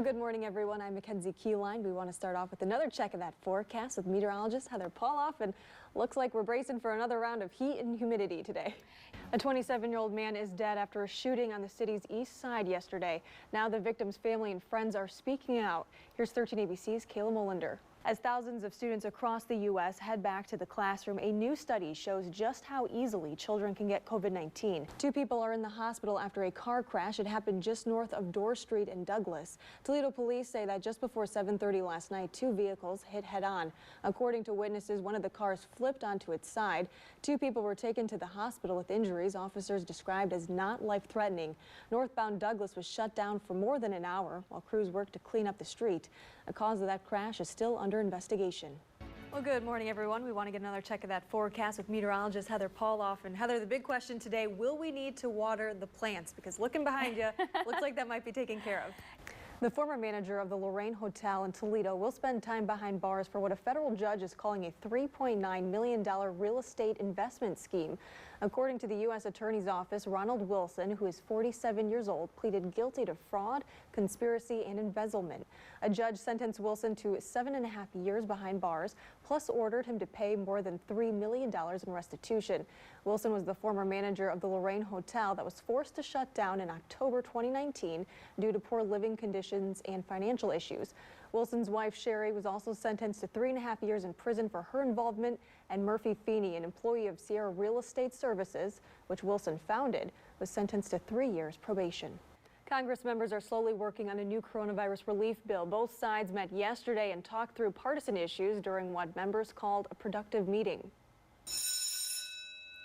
Good morning, everyone. I'm McKenzie Keuhnlein. We want to start off with another check of that forecast with meteorologist Heather Pauloff, and looks like we're bracing for another round of heat and humidity today. A 27-year-old man is dead after a shooting on the city's east side yesterday. Now the victim's family and friends are speaking out. Here's 13 ABC's Kayla Molinder. As thousands of students across the U.S. head back to the classroom, a new study shows just how easily children can get COVID-19. 2 people are in the hospital after a car crash. It happened just north of Dorr Street in Douglas. Toledo police say that just before 7:30 last night, 2 vehicles hit head-on. According to witnesses, one of the cars flipped onto its side. 2 people were taken to the hospital with injuries officers described as not life-threatening. Northbound Douglas was shut down for more than an hour while crews worked to clean up the street. The cause of that crash is still under investigation. Well, good morning, everyone. We want to get another check of that forecast with meteorologist Heather Pauloff. And Heather, the big question today, will we need to water the plants? Because looking behind you, looks like that might be taken care of. The former manager of the Lorraine Hotel in Toledo will spend time behind bars for what a federal judge is calling a $3.9 million real estate investment scheme. According to the U.S. Attorney's Office, Ronald Wilson, who is 47 years old, pleaded guilty to fraud, conspiracy, and embezzlement. A judge sentenced Wilson to 7.5 years behind bars, plus ordered him to pay more than $3 million in restitution. Wilson was the former manager of the Lorraine Hotel that was forced to shut down in October 2019 due to poor living conditions and financial issues. Wilson's wife, Sherry, was also sentenced to 3.5 years in prison for her involvement, and Murphy Feeney, an employee of Sierra Real Estate Services, which Wilson founded, was sentenced to 3 years probation. Congress members are slowly working on a new coronavirus relief bill. Both sides met yesterday and talked through partisan issues during what members called a productive meeting.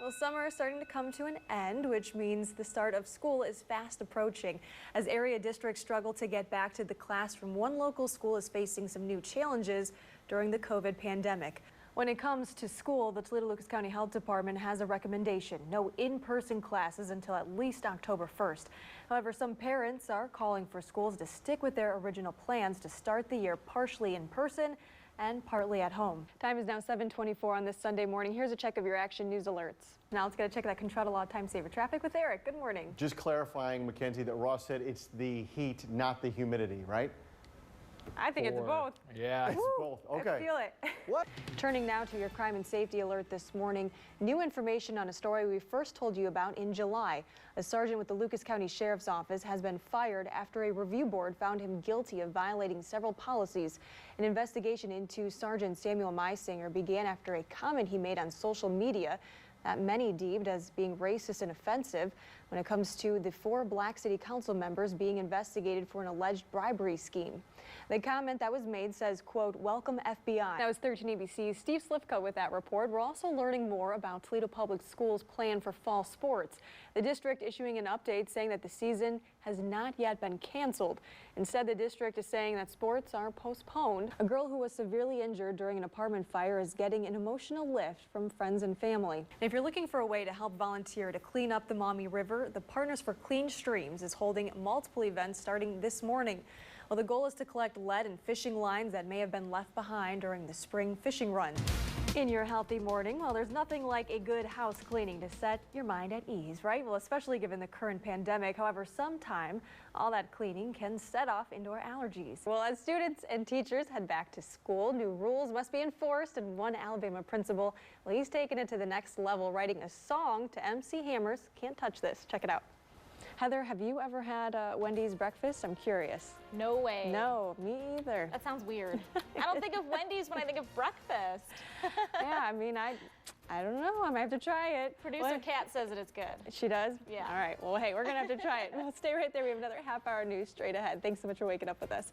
Well, summer is starting to come to an end, which means the start of school is fast approaching. As area districts struggle to get back to the classroom, one local school is facing some new challenges during the COVID pandemic. When it comes to school, the Toledo-Lucas County Health Department has a recommendation: no in-person classes until at least October 1st. However, some parents are calling for schools to stick with their original plans to start the year partially in person and partly at home. Time is now 7:24 on this Sunday morning. Here's a check of your Action News alerts. Now let's get a check of that Contrada Law time saver traffic with Eric. Good morning. Just clarifying, McKenzie, that Ross said it's the heat, not the humidity, right? I think it's both. Yeah, it's both. Okay. I feel it. What? Turning now to your crime and safety alert this morning. New information on a story we first told you about in July. A sergeant with the Lucas County Sheriff's Office has been fired after a review board found him guilty of violating several policies. An investigation into Sergeant Samuel Meisinger began after a comment he made on social media that many deemed as being racist and offensive when it comes to the 4 Black City Council members being investigated for an alleged bribery scheme. The comment that was made says, quote, "Welcome FBI." That was 13 ABC's Steve Slifka with that report. We're also learning more about Toledo Public Schools' plan for fall sports. The district issuing an update saying that the season has not yet been canceled. Instead, the district is saying that sports are postponed. A girl who was severely injured during an apartment fire is getting an emotional lift from friends and family. And if you're looking for a way to help volunteer to clean up the Maumee River, the Partners for Clean Streams is holding multiple events starting this morning. Well, the goal is to collect lead and fishing lines that may have been left behind during the spring fishing run. In your healthy morning, well, there's nothing like a good house cleaning to set your mind at ease, right? Well, especially given the current pandemic. However, sometime all that cleaning can set off indoor allergies. Well, as students and teachers head back to school, new rules must be enforced, and one Alabama principal, well, he's taken it to the next level, writing a song to MC Hammer's "Can't Touch This." Check it out. Heather, have you ever had Wendy's breakfast? I'm curious. No way. No, me either. That sounds weird. I don't think of Wendy's when I think of breakfast. Yeah, I mean, I don't know. I might have to try it. Producer Kat says that it's good. She does? Yeah. All right. Well, hey, we're going to have to try it. Well, stay right there. We have another half-hour news straight ahead. Thanks so much for waking up with us.